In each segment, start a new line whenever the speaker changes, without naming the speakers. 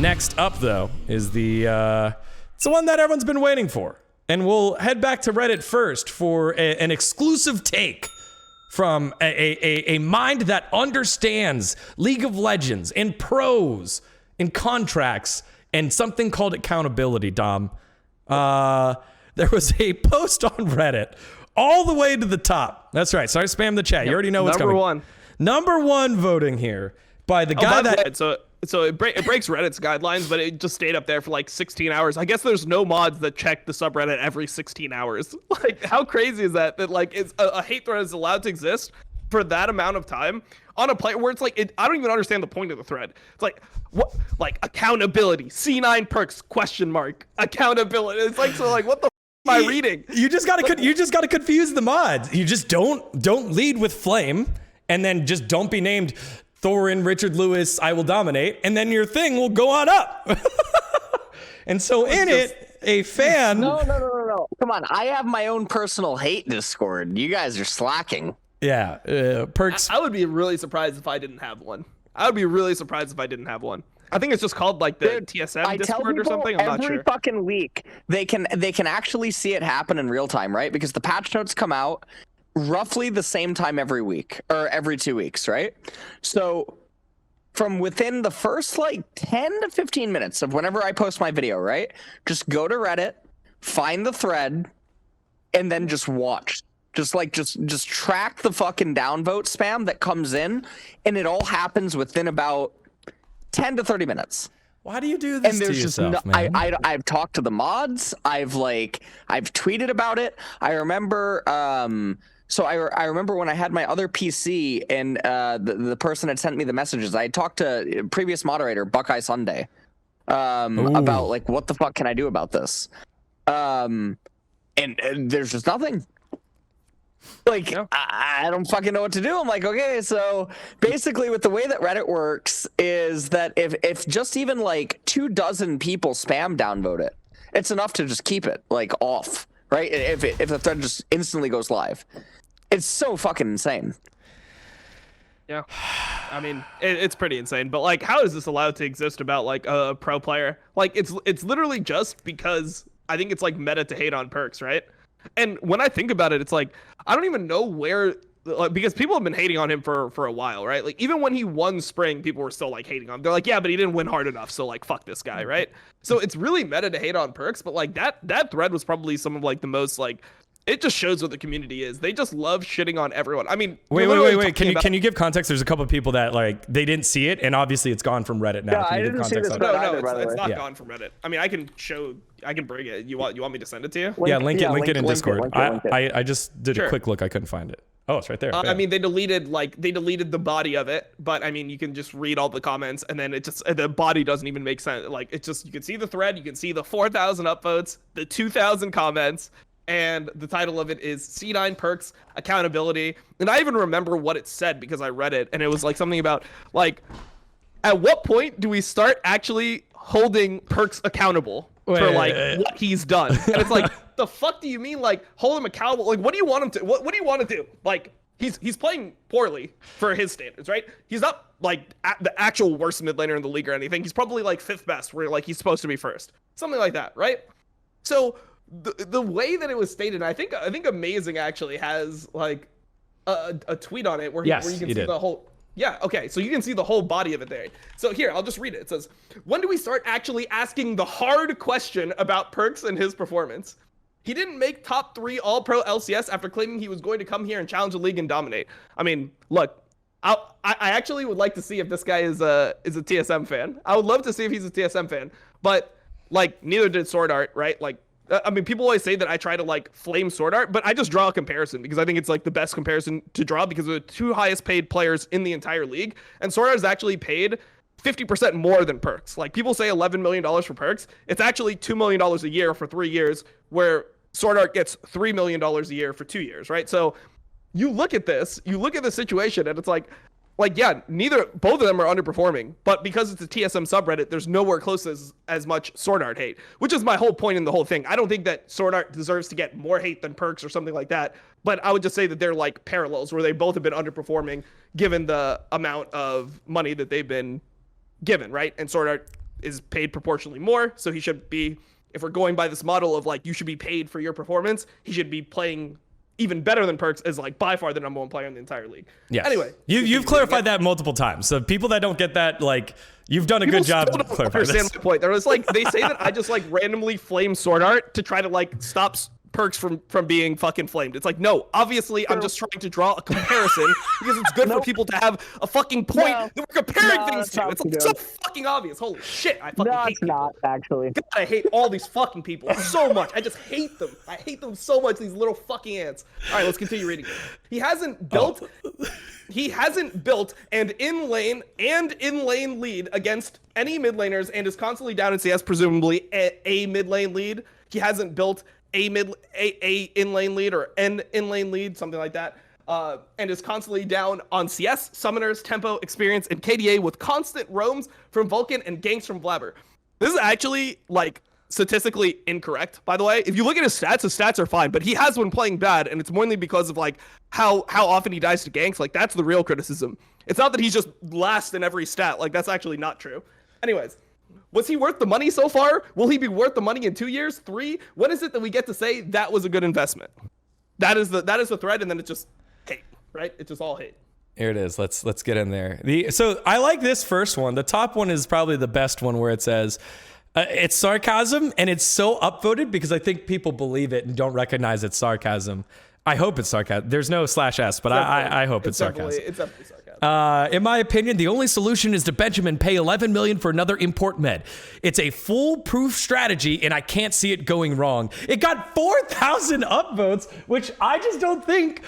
Next up, though, is it's the one that everyone's been waiting for. And we'll head back to Reddit first for an exclusive take from a mind that understands League of Legends and pros and contracts and something called accountability, Dom. There was a post on Reddit all the way to the top. That's right. Sorry, spam the chat. You already know what's coming. Number one voting here by the guy that...
So it breaks Reddit's guidelines, but it just stayed up there for like 16 hours. I guess there's no mods that check the subreddit every 16 hours. Like, how crazy is that? That like it's a hate thread is allowed to exist for that amount of time on a play where it's like I don't even understand the point of the thread. It's like what, like accountability, C9 perks ? Accountability. It's like, so like what the am I reading?
You just gotta confuse the mods. You just don't lead with flame, and then just don't be named Thorin, Richard Lewis, IWillDominate, and then your thing will go on up. And so a fan...
No. Come on, I have my own personal hate Discord. You guys are slacking.
Yeah, perks...
I would be really surprised if I didn't have one. I think it's just called like the TSM Discord or something. I'm not sure.
Every fucking week, they can actually see it happen in real time, right? Because the patch notes come out roughly the same time every week or every 2 weeks, right? So from within the first like 10 to 15 minutes of whenever I post my video, right? Just go to Reddit, find the thread, and then just watch. Just track the fucking downvote spam that comes in, and it all happens within about 10 to 30 minutes.
Why do you do this to yourself, man?
I've talked to the mods. I've tweeted about it. I remember I remember when I had my other PC and the person had sent me the messages. I had talked to previous moderator Buckeye Sunday about like what the fuck can I do about this? And there's just nothing. Like, yeah. I don't fucking know what to do. I'm like, okay, so basically with the way that Reddit works is that if just even like 24 people spam downvote it, it's enough to just keep it like off, right? If the thread just instantly goes live. It's so fucking insane.
Yeah. I mean, it's pretty insane, but like, how is this allowed to exist about like a pro player? Like, it's literally just because I think it's like meta to hate on perks, right? And when I think about it, it's like, I don't even know where, like, because people have been hating on him for a while, right? Like, even when he won spring, people were still like hating on him. They're like, yeah, but he didn't win hard enough, so like, fuck this guy, right? So it's really meta to hate on perks, but like that thread was probably some of like the most like, it just shows what the community is. They just love shitting on everyone. I mean,
wait. Can you give context? There's a couple of people that like they didn't see it, and obviously it's gone from Reddit now.
Yeah, I didn't see this. No,
it's not gone from Reddit. I mean, I can bring it. You want me to send it to you?
Link it in Discord. I just did a quick look. I couldn't find it. Oh, it's right there.
I mean, they deleted the body of it, but I mean, you can just read all the comments, and then the body doesn't even make sense. Like, it's just, you can see the thread, you can see the 4,000 upvotes, the 2,000 comments. And the title of it is C9 Perks Accountability. And I even remember what it said because I read it. And it was like something about like, at what point do we start actually holding Perks accountable for like what he's done? And it's like, the fuck do you mean like hold him accountable? Like, what do you want him to, what do you want to do? Like, he's playing poorly for his standards, right? He's not like the actual worst mid laner in the league or anything. He's probably like 5th best where like he's supposed to be first. Something like that, right? So the way that it was stated, I think Amazing actually has like a tweet on it where you can see the whole. Yeah, okay, so you can see the whole body of it there. So here, I'll just read it. It says, when do we start actually asking the hard question about perks and his performance? He didn't make top 3 all-pro LCS after claiming he was going to come here and challenge the league and dominate. I mean, look, I actually would like to see if this guy is a TSM fan. I would love to see if he's a TSM fan, but like neither did Sword Art, right? Like, I mean, people always say that I try to like flame Sword Art, but I just draw a comparison because I think it's like the best comparison to draw because they're the 2 highest paid players in the entire league. And Sword Art is actually paid 50% more than perks. Like, people say $11 million for perks. It's actually $2 million a year for 3 years, where Sword Art gets $3 million a year for 2 years, right? So you look at this, you look at the situation, and it's like, yeah, both of them are underperforming, but because it's a TSM subreddit, there's nowhere close as much Sword Art hate, which is my whole point in the whole thing. I don't think that Sword Art deserves to get more hate than perks or something like that, but I would just say that they're like parallels where they both have been underperforming given the amount of money that they've been given, right? And Sword Art is paid proportionally more, so he should be, if we're going by this model of like you should be paid for your performance, he should be playing even better than Perks as like by far the number one player in the entire league.
Yes.
Anyway,
you've clarified that multiple times. So people that don't get that, like, you've done a good job
still
of
don't
clarifying
understand
this.
my point. There was like they say that I just like randomly flame Sword Art to try to like stop Perks from being fucking flamed. It's like, no, obviously I'm just trying to draw a comparison because it's good for people to have a fucking point that we're comparing things to. It's like so fucking obvious. Holy shit, I fucking hate
it's not, actually.
God, I hate all these fucking people so much. I just hate them. I hate them so much, these little fucking ants. All right, let's continue reading. He hasn't built an in-lane lead against any mid laners and is constantly down in CS, presumably a mid-lane lead. He hasn't built a in-lane lead or an in-lane lead, something like that, and is constantly down on CS, summoners, tempo, experience, and KDA with constant roams from Vulcan and ganks from Blabber. This is actually, like, statistically incorrect, by the way. If you look at his stats are fine, but he has been playing bad, and it's mainly because of, like, how often he dies to ganks. Like, that's the real criticism. It's not that he's just last in every stat. Like, that's actually not true. Anyways. Was he worth the money so far? Will he be worth the money in 2 years, 3? What is it that we get to say that was a good investment? That is the thread, and then it's just hate, right? It's just all hate.
Here it is. Let's get in there. So I like this first one. The top one is probably the best one, where it says it's sarcasm, and it's so upvoted because I think people believe it and don't recognize it's sarcasm. I hope it's sarcasm. There's no /s, but I hope it's sarcasm.
It's definitely sarcasm.
In my opinion, the only solution is to Benjamin pay $11 million for another import med. It's a foolproof strategy, and I can't see it going wrong. It got 4,000 upvotes, which I just don't think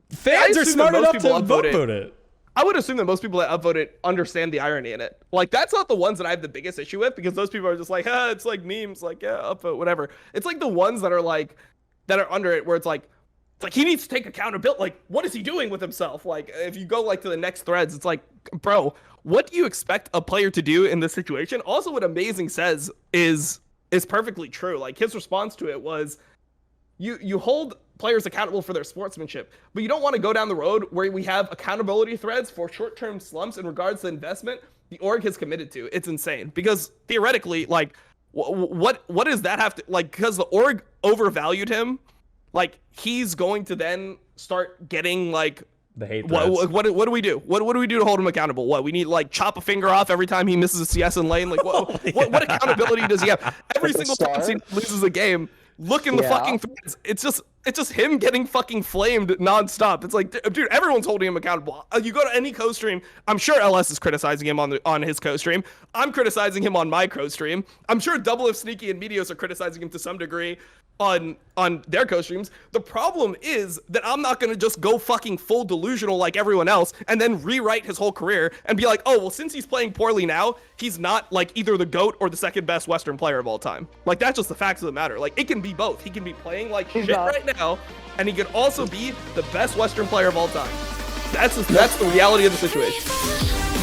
fans are smart enough to upvote it.
I would assume that most people that upvote it understand the irony in it. Like, that's not the ones that I have the biggest issue with, because those people are just like, it's like memes, like, yeah, upvote, whatever. It's like the ones that are like, that are under it, where it's like he needs to take accountability. Like, what is he doing with himself? Like, if you go like to the next threads, it's like, bro, what do you expect a player to do in this situation? Also, what Amazing says is perfectly true. Like, his response to it was, you hold players accountable for their sportsmanship, but you don't want to go down the road where we have accountability threads for short-term slumps in regards to investment the org has committed to. It's insane, because theoretically, like, what does that have to, like, because the org overvalued him, like, he's going to then start getting, like,
the hate
what do we do? What do we do to hold him accountable? What, we need, like, chop a finger off every time he misses a CS in lane? Like, what accountability does he have? Every single time he loses a game, look in the fucking threads. It's just him getting fucking flamed nonstop. It's like, dude, everyone's holding him accountable. You go to any co-stream, I'm sure LS is criticizing him on his co-stream. I'm criticizing him on my co-stream. I'm sure Double If, Sneaky, and Meteos are criticizing him to some degree on their co-streams. The problem is that I'm not going to just go fucking full delusional like everyone else and then rewrite his whole career and be like, oh, well, since he's playing poorly now, he's not, like, either the GOAT or the second best Western player of all time. Like, that's just the facts of the matter. Like, it can be both. He can be playing like shit right now, and he can also be the best Western player of all time. That's the reality of the situation.